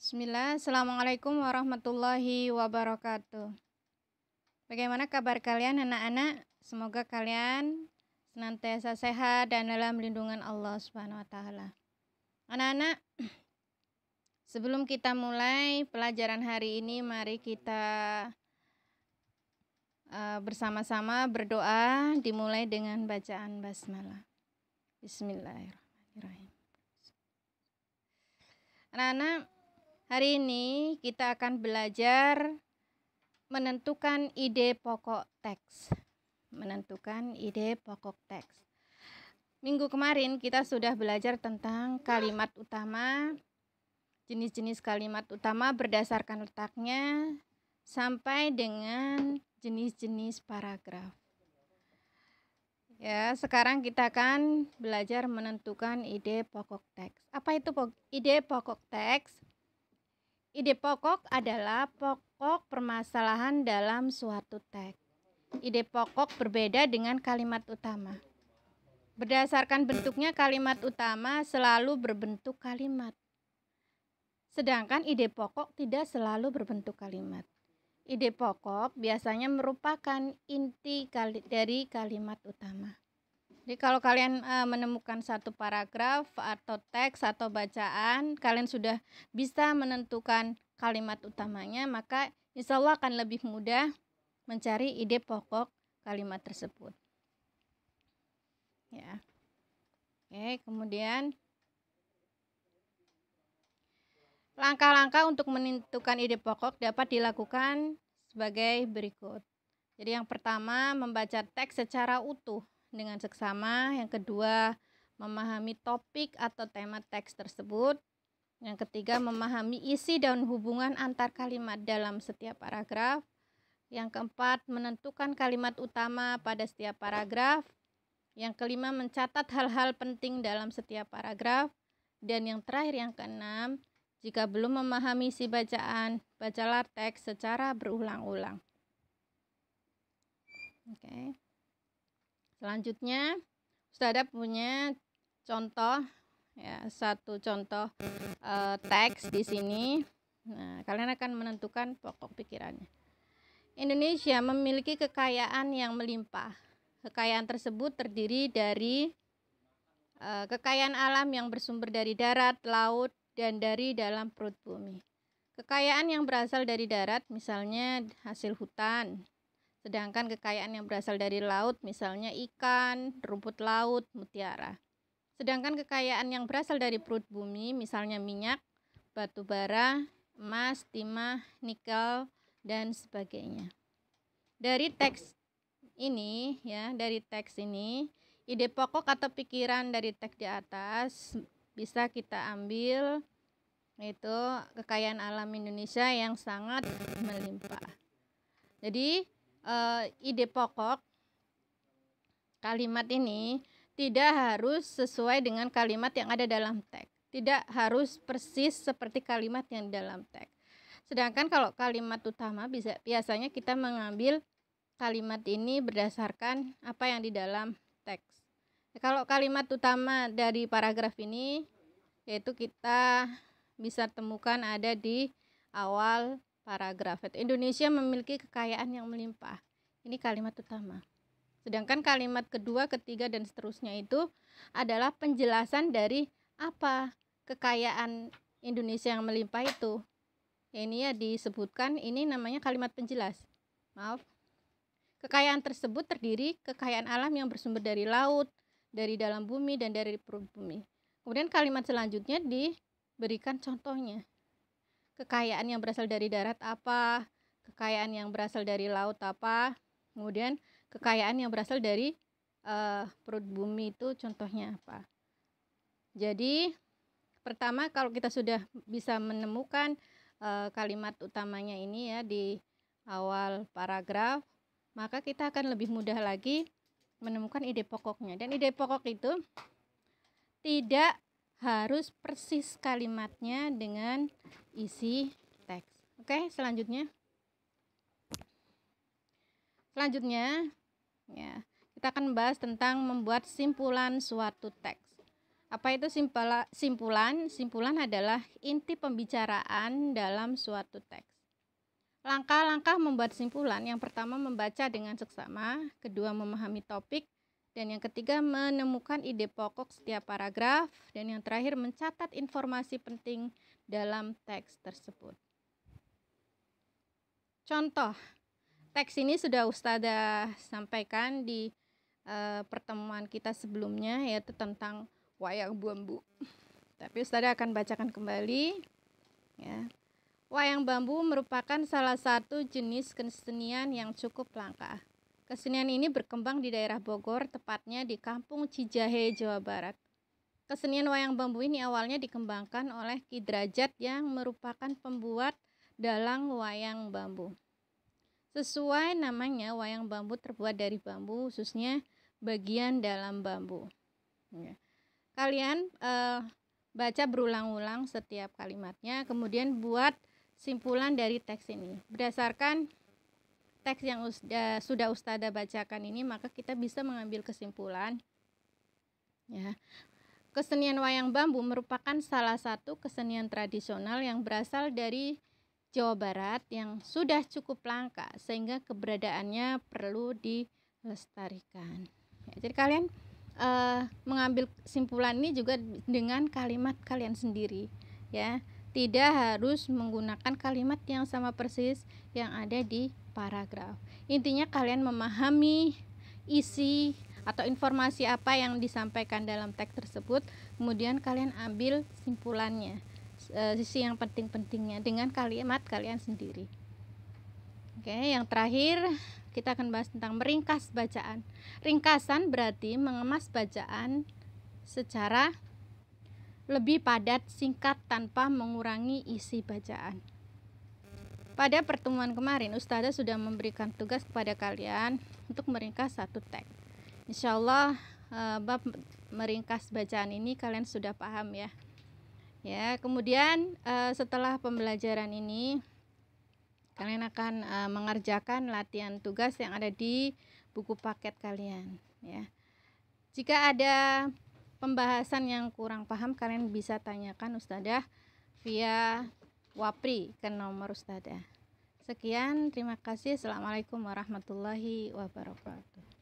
Bismillah, Assalamualaikum warahmatullahi wabarakatuh. Bagaimana kabar kalian anak-anak? Semoga kalian senantiasa sehat dan dalam lindungan Allah Subhanahu wa taala. Anak-anak, sebelum kita mulai pelajaran hari ini, mari kita bersama-sama berdoa, dimulai dengan bacaan basmalah. Bismillahirrahmanirrahim. Anak-anak, hari ini kita akan belajar menentukan ide pokok teks. Menentukan ide pokok teks. Minggu kemarin kita sudah belajar tentang kalimat utama, jenis-jenis kalimat utama berdasarkan letaknya, sampai dengan jenis-jenis paragraf. Ya, sekarang kita akan belajar menentukan ide pokok teks. Apa itu ide pokok teks? Ide pokok adalah pokok permasalahan dalam suatu teks. Ide pokok berbeda dengan kalimat utama. Berdasarkan bentuknya, kalimat utama selalu berbentuk kalimat. Sedangkan ide pokok tidak selalu berbentuk kalimat. Ide pokok biasanya merupakan inti dari kalimat utama. Jadi kalau kalian menemukan satu paragraf atau teks atau bacaan, kalian sudah bisa menentukan kalimat utamanya, maka insya Allah akan lebih mudah mencari ide pokok kalimat tersebut. Ya. Oke, kemudian langkah-langkah untuk menentukan ide pokok dapat dilakukan sebagai berikut. Jadi yang pertama, membaca teks secara utuh dengan seksama. Yang kedua, memahami topik atau tema teks tersebut. Yang ketiga, memahami isi dan hubungan antar kalimat dalam setiap paragraf. Yang keempat, menentukan kalimat utama pada setiap paragraf. Yang kelima, mencatat hal-hal penting dalam setiap paragraf. Dan yang terakhir, yang keenam, jika belum memahami isi bacaan, bacalah teks secara berulang-ulang. Oke. Selanjutnya, Ustazah punya contoh, ya, satu contoh teks di sini. Nah, kalian akan menentukan pokok pikirannya. Indonesia memiliki kekayaan yang melimpah. Kekayaan tersebut terdiri dari kekayaan alam yang bersumber dari darat, laut, dan dari dalam perut bumi. Kekayaan yang berasal dari darat misalnya hasil hutan, sedangkan kekayaan yang berasal dari laut misalnya ikan, rumput laut, mutiara. Sedangkan kekayaan yang berasal dari perut bumi misalnya minyak, batu bara, emas, timah, nikel, dan sebagainya. Dari teks ini, ide pokok atau pikiran dari teks di atas bisa kita ambil, yaitu kekayaan alam Indonesia yang sangat melimpah. Jadi ide pokok kalimat ini tidak harus sesuai dengan kalimat yang ada dalam teks. Tidak harus persis seperti kalimat yang dalam teks. Sedangkan kalau kalimat utama biasanya kita mengambil kalimat ini berdasarkan apa yang di dalam teks. Kalau kalimat utama dari paragraf ini, yaitu kita bisa temukan ada di awal paragraf. Indonesia memiliki kekayaan yang melimpah. Ini kalimat utama. Sedangkan kalimat kedua, ketiga, dan seterusnya itu adalah penjelasan dari apa kekayaan Indonesia yang melimpah itu. Ini ya disebutkan, ini namanya kalimat penjelas. Maaf. Kekayaan tersebut terdiri kekayaan alam yang bersumber dari laut, dari dalam bumi, dan dari perut bumi. Kemudian kalimat selanjutnya diberikan contohnya. Kekayaan yang berasal dari darat apa, kekayaan yang berasal dari laut apa, kemudian kekayaan yang berasal dari perut bumi itu contohnya apa. Jadi pertama, kalau kita sudah bisa menemukan kalimat utamanya ini ya di awal paragraf, maka kita akan lebih mudah lagi menemukan ide pokoknya. Dan ide pokok itu tidak harus persis kalimatnya dengan isi teks. Oke, selanjutnya ya, kita akan membahas tentang membuat simpulan suatu teks. Apa itu simpulan? Simpulan adalah inti pembicaraan dalam suatu teks. Langkah-langkah membuat simpulan, yang pertama membaca dengan seksama, kedua memahami topik, dan yang ketiga menemukan ide pokok setiap paragraf, dan yang terakhir mencatat informasi penting dalam teks tersebut. Contoh, teks ini sudah Ustadzah sampaikan di pertemuan kita sebelumnya, yaitu tentang wayang bambu. Tapi Ustadzah akan bacakan kembali ya. Wayang bambu merupakan salah satu jenis kesenian yang cukup langka. Kesenian ini berkembang di daerah Bogor, tepatnya di Kampung Cijahe, Jawa Barat. Kesenian wayang bambu ini awalnya dikembangkan oleh Ki Drajat yang merupakan pembuat dalang wayang bambu. Sesuai namanya, wayang bambu terbuat dari bambu, khususnya bagian dalam bambu. Ya. Kalian baca berulang-ulang setiap kalimatnya, kemudian buat simpulan dari teks ini. Berdasarkan teks yang sudah Ustadzah bacakan ini, maka kita bisa mengambil kesimpulan. Ya. Kesenian wayang bambu merupakan salah satu kesenian tradisional yang berasal dari Jawa Barat yang sudah cukup langka sehingga keberadaannya perlu dilestarikan. Ya, jadi kalian mengambil kesimpulan ini juga dengan kalimat kalian sendiri, ya. Tidak harus menggunakan kalimat yang sama persis yang ada di paragraf. Intinya kalian memahami isi atau informasi apa yang disampaikan dalam teks tersebut, kemudian kalian ambil simpulannya, sisi yang penting-pentingnya dengan kalimat kalian sendiri. Oke, yang terakhir kita akan bahas tentang meringkas bacaan. Ringkasan berarti mengemas bacaan secara lebih padat, singkat, tanpa mengurangi isi bacaan. Pada pertemuan kemarin, Ustadzah sudah memberikan tugas kepada kalian untuk meringkas satu teks. Insya Allah bab meringkas bacaan ini kalian sudah paham ya. Ya, kemudian setelah pembelajaran ini kalian akan mengerjakan latihan tugas yang ada di buku paket kalian ya. Jika ada pembahasan yang kurang paham, kalian bisa tanyakan Ustadzah via Wapri ke nomor Ustadzah. Sekian, terima kasih. Assalamualaikum warahmatullahi wabarakatuh.